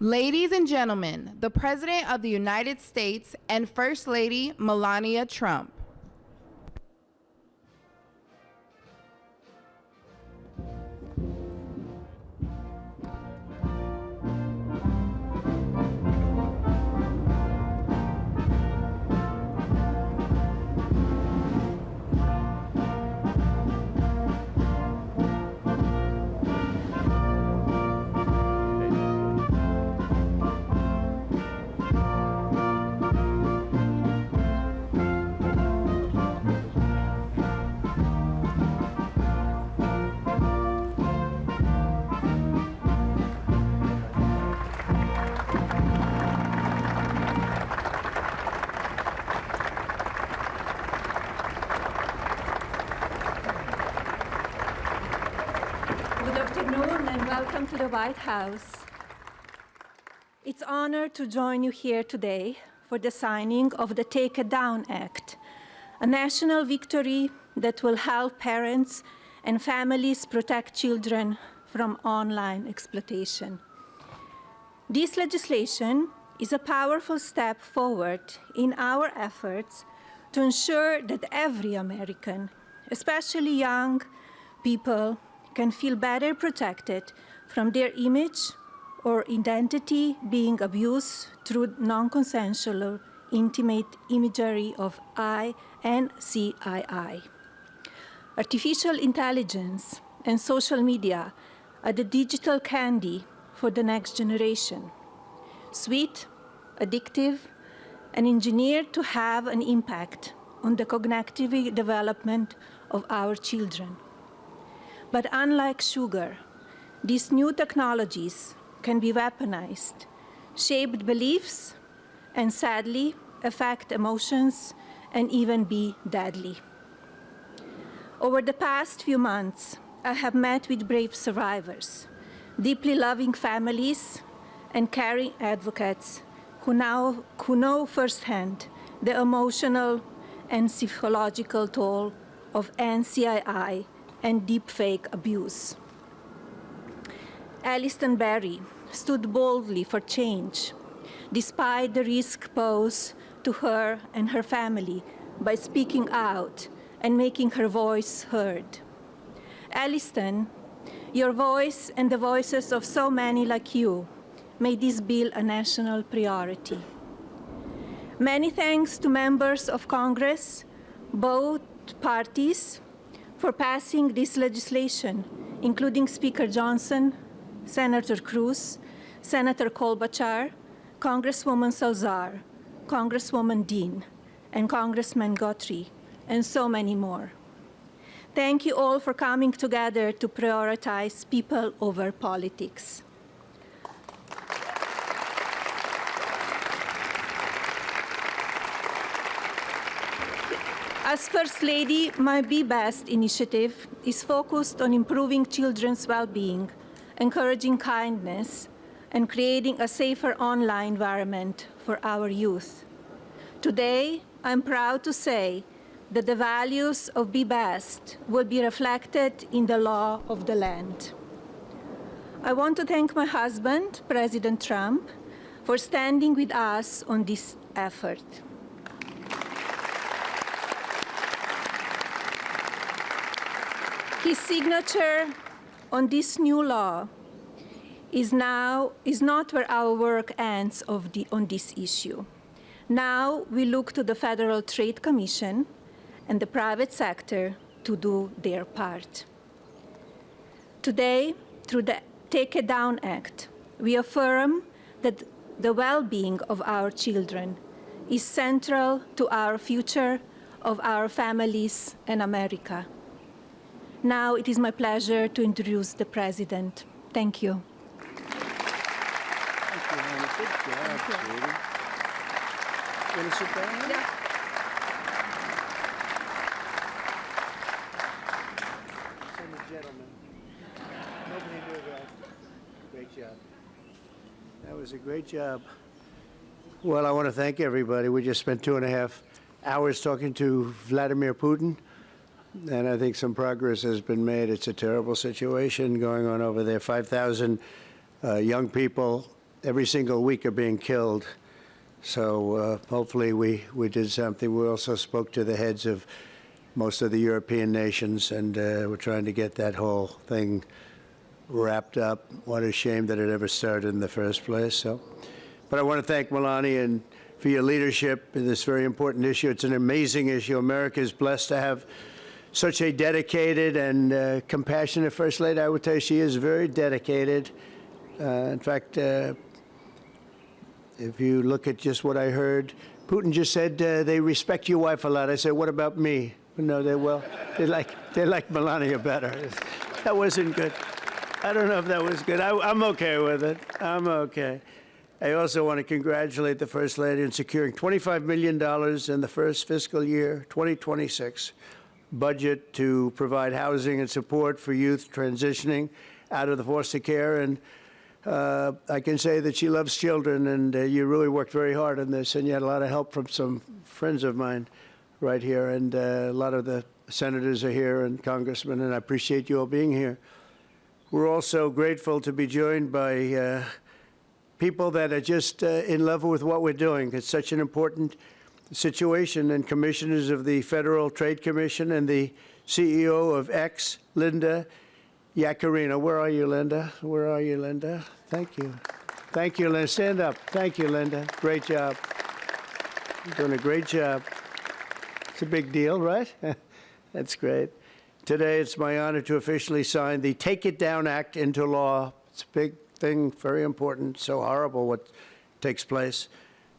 Ladies and gentlemen, the President of the United States and First Lady Melania Trump. Welcome to the White House. It's an honor to join you here today for the signing of the Take It Down Act, a national victory that will help parents and families protect children from online exploitation. This legislation is a powerful step forward in our efforts to ensure that every American, especially young people, can feel better protected from their image or identity being abused through non-consensual or intimate imagery of I and CII. Artificial intelligence and social media are the digital candy for the next generation. Sweet, addictive, and engineered to have an impact on the cognitive development of our children. But unlike sugar, these new technologies can be weaponized, shape beliefs, and sadly affect emotions and even be deadly. Over the past few months, I have met with brave survivors, deeply loving families, and caring advocates who know firsthand the emotional and psychological toll of NCII and deepfake abuse. Alliston Berry stood boldly for change, despite the risk posed to her and her family by speaking out and making her voice heard. Alliston, your voice and the voices of so many like you made this bill a national priority. Many thanks to members of Congress, both parties, for passing this legislation, including Speaker Johnson, Senator Cruz, Senator Klobuchar, Congresswoman Salazar, Congresswoman Dean, and Congressman Guthrie, and so many more. Thank you all for coming together to prioritize people over politics. As First Lady, my Be Best initiative is focused on improving children's well-being, encouraging kindness, and creating a safer online environment for our youth. Today, I'm proud to say that the values of Be Best will be reflected in the law of the land. I want to thank my husband, President Trump, for standing with us on this effort. His signature on this new law is not where our work ends on this issue. Now we look to the Federal Trade Commission and the private sector to do their part. Today, through the Take It Down Act, we affirm that the well-being of our children is central to our future of our families and America. Now it is my pleasure to introduce the President. Thank you. Thank you, Hannah. Good job, sweetie. You want to sit down? Yeah. Send the gentleman. Nobody knew that. Great job. That was a great job. Well, I want to thank everybody. We just spent 2.5 hours talking to Vladimir Putin. And I think some progress has been made. It's a terrible situation going on over there. 5,000 young people every single week are being killed. So hopefully we did something. We also spoke to the heads of most of the European nations, and we're trying to get that whole thing wrapped up. What a shame that it ever started in the first place. So, but I want to thank Melania and for your leadership in this very important issue. It's an amazing issue. America is blessed to have such a dedicated and compassionate First Lady. I would tell you she is very dedicated. In fact, if you look at just what I heard, Putin just said they respect your wife a lot. I said, what about me? No, they like Melania better. That wasn't good. I don't know if that was good. I'm okay with it. I'm okay. I also want to congratulate the First Lady in securing $25 million in the first fiscal year, 2026, budget to provide housing and support for youth transitioning out of the foster care. And I can say that she loves children, and you really worked very hard on this, and you had a lot of help from some friends of mine right here, and a lot of the senators are here and congressmen, and I appreciate you all being here. We're also grateful to be joined by people that are just in love with what we're doing. It's such an important situation, and commissioners of the Federal Trade Commission and the CEO of X, Linda Yaccarino. Where are you, Linda? Where are you, Linda? Thank you. Thank you, Linda. Stand up. Thank you, Linda. Great job. You're doing a great job. It's a big deal, right? That's great. Today, it's my honor to officially sign the Take It Down Act into law. It's a big thing, very important, so horrible what takes place.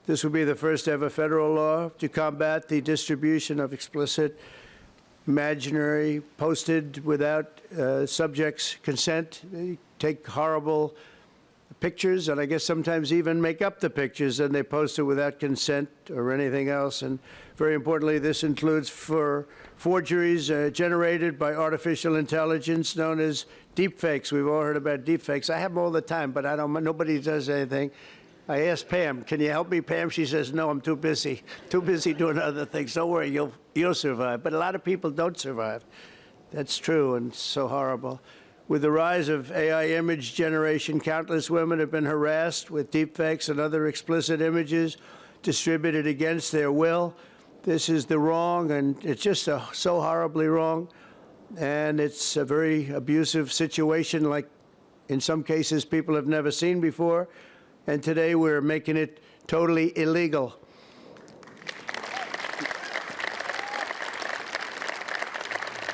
This will be the first ever federal law to combat the distribution of explicit, imaginary, posted without subjects' consent. They take horrible pictures, and I guess sometimes even make up the pictures, and they post it without consent or anything else. And very importantly, this includes for forgeries generated by artificial intelligence known as deepfakes. We've all heard about deepfakes. I have them all the time, but nobody does anything. I asked Pam, can you help me, Pam? She says, no, I'm too busy doing other things. Don't worry, you'll survive. But a lot of people don't survive. That's true, and so horrible. With the rise of AI image generation, countless women have been harassed with deepfakes and other explicit images distributed against their will. This is the wrong, and it's just so horribly wrong. And it's a very abusive situation, like in some cases people have never seen before. And today we're making it totally illegal.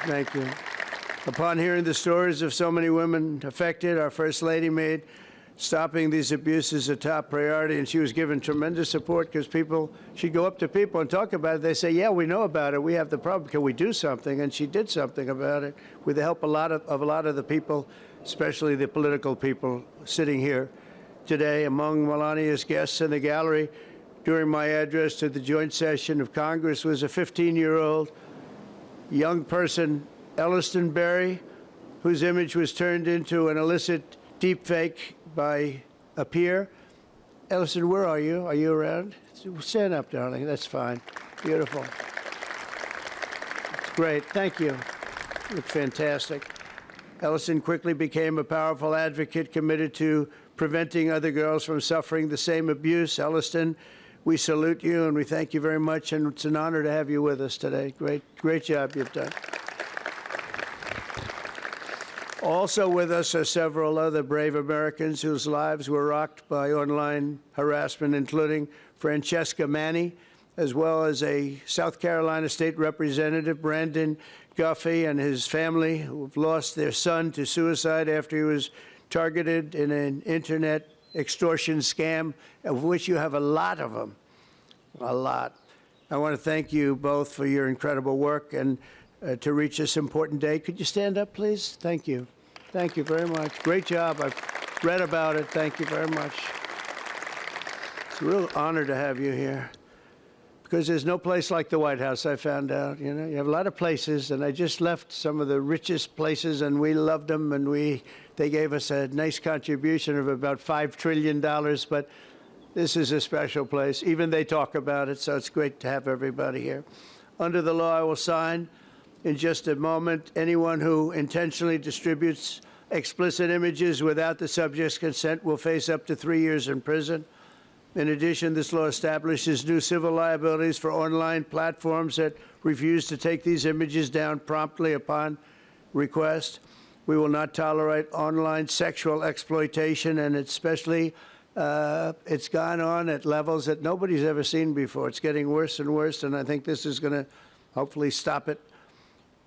Thank you. Upon hearing the stories of so many women affected, our First Lady made stopping these abuses a top priority, and she was given tremendous support because she'd go up to people and talk about it. They say, yeah, we know about it. We have the problem. Can we do something? And she did something about it with the help of a lot of the people, especially the political people sitting here today. Among Melania's guests in the gallery during my address to the joint session of Congress was a 15-year-old young person, Elliston Berry, whose image was turned into an illicit deepfake by a peer. Elliston, where are you? Are you around? Stand up, darling. That's fine. Beautiful. It's great. Thank you. You look fantastic. Elliston quickly became a powerful advocate committed to preventing other girls from suffering the same abuse. Elliston, we salute you and we thank you very much, and it's an honor to have you with us today. Great job you've done. Also with us are several other brave Americans whose lives were rocked by online harassment, including Francesca Manny, as well as a South Carolina State Representative, Brandon Guffey, and his family, who have lost their son to suicide after he was targeted in an internet extortion scam, of which you have a lot of them, a lot. I want to thank you both for your incredible work and to reach this important day. Could you stand up, please? Thank you. Thank you very much. Great job. I've read about it. Thank you very much. It's a real honor to have you here, because there's no place like the White House, I found out. You know, you have a lot of places, and I just left some of the richest places, and we loved them, and they gave us a nice contribution of about $5 trillion, but this is a special place. Even they talk about it, so it's great to have everybody here. Under the law I will sign in just a moment, anyone who intentionally distributes Explicit images without the subject's consent will face up to 3 years in prison. In addition, this law establishes new civil liabilities for online platforms that refuse to take these images down promptly upon request. We will not tolerate online sexual exploitation, and especially it's gone on at levels that nobody's ever seen before. It's getting worse and worse, and I think this is going to hopefully stop it.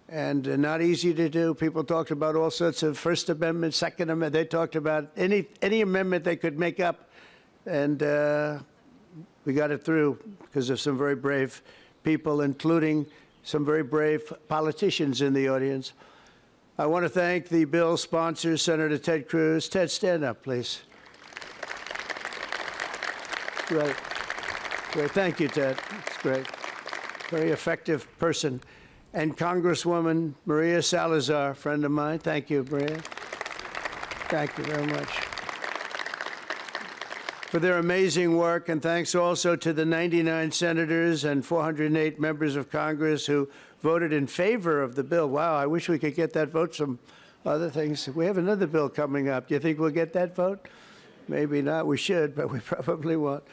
And not easy to do. People talked about all sorts of First Amendment, Second Amendment. They talked about any amendment they could make up, and we got it through because of some very brave people, including some very brave politicians in the audience. I want to thank the bill sponsor, Senator Ted Cruz. Ted, stand up, please. Great. Great. Thank you, Ted. It's great. Very effective person. And Congresswoman Maria Salazar, friend of mine. Thank you, Maria. Thank you very much for their amazing work. And thanks also to the 99 senators and 408 members of Congress who voted in favor of the bill. Wow, I wish we could get that vote. Some other things. We have another bill coming up. Do you think we'll get that vote? Maybe not. We should, but we probably won't.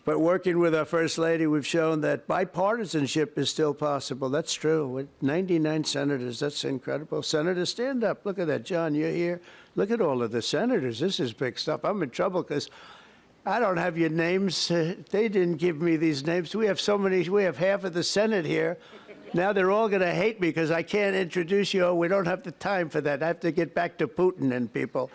But working with our First Lady, we've shown that bipartisanship is still possible. That's true. With 99 senators, that's incredible. Senators, stand up. Look at that. John, you're here. Look at all of the senators. This is big stuff. I'm in trouble because I don't have your names. They didn't give me these names. We have so many. We have half of the Senate here. Now they're all going to hate me because I can't introduce you. We don't have the time for that. I have to get back to Putin and people.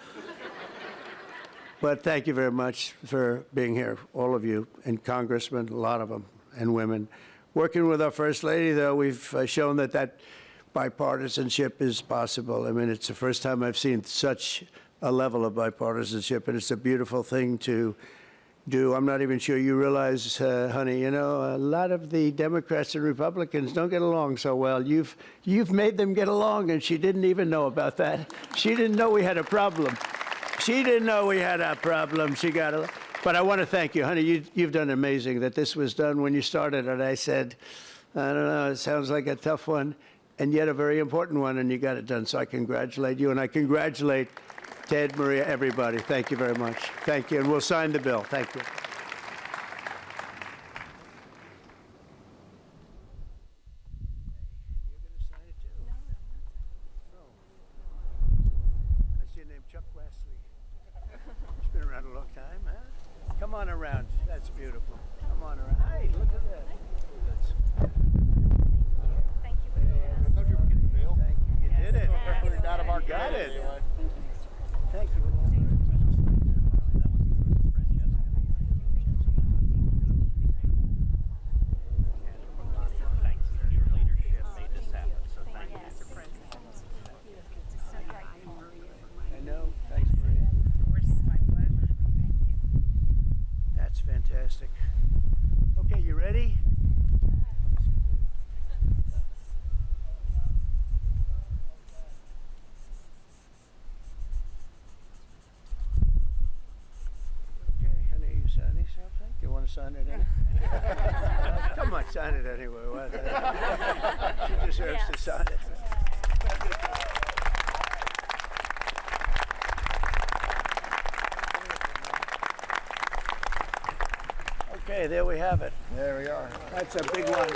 But thank you very much for being here, all of you, and congressmen, a lot of them, and women. Working with our First Lady, though, we've shown that bipartisanship is possible. I mean, it's the first time I've seen such a level of bipartisanship, and it's a beautiful thing to do. I'm not even sure you realize, honey, you know, a lot of the Democrats and Republicans don't get along so well. You've made them get along, and she didn't even know about that. She didn't know we had a problem. She didn't know we had a problem. She got a... But I want to thank you, honey. You've done amazing that this was done when you started. And I said, I don't know, it sounds like a tough one, and yet a very important one, and you got it done. So I congratulate you, and I congratulate Ted, Maria, everybody. Thank you very much. Thank you, and we'll sign the bill. Thank you. Come on around. That's beautiful. Come on around. Hey, look at that. Thank you. I told you we were getting the bill. Thank you. You did it. We're out of our got it. Thank you. Thank you. Thanks. Your leadership made this happen, so thank you. I know. Thanks, Maria. Of course, my pleasure. That's fantastic. Okay, you ready? Okay, honey, you signing something? You want to sign it anyway? Come on, sign it anyway. She deserves to sign it. Okay, there we have it. There we are. That's a big one.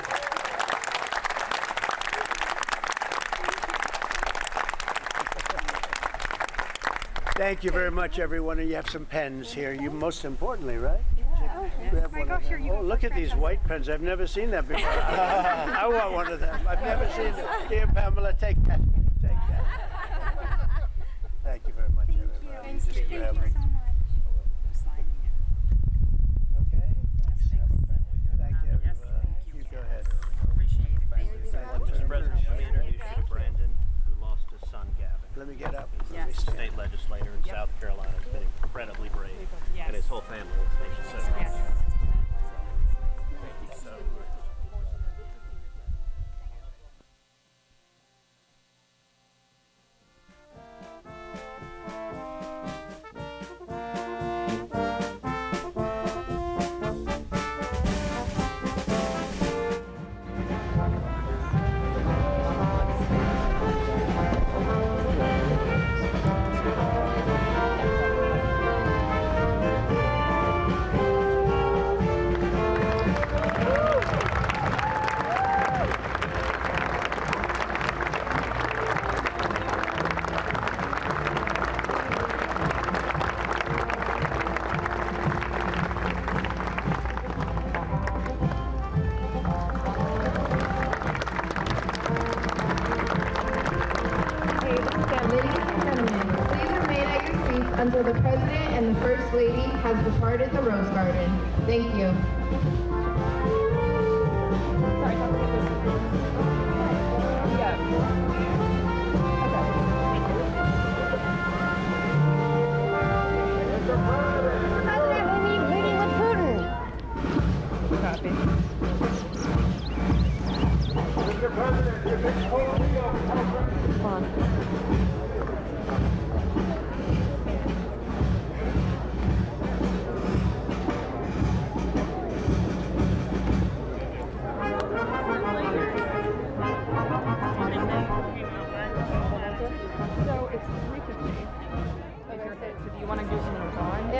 Thank you very much, everyone. And you have some pens here. You most importantly, right? Grab one of them. Oh, look at these white pens. I've never seen that before. I want one of them. I've never seen them. Here, Pamela, take that. Take that. Thank you very much, everybody. Thank you. Just grab it. Okay. Thank you, everybody. You go ahead. Appreciate it. Thank you so much. Mr. President, let me introduce you to Brandon, who lost his son, Gavin. Let me get up. Yes. He's a state legislator in South Carolina. He's been incredibly brave, Yes. and his whole family. Thank you so much. Yes. Thank you so much. So the President and the First Lady has departed the Rose Garden. Thank you.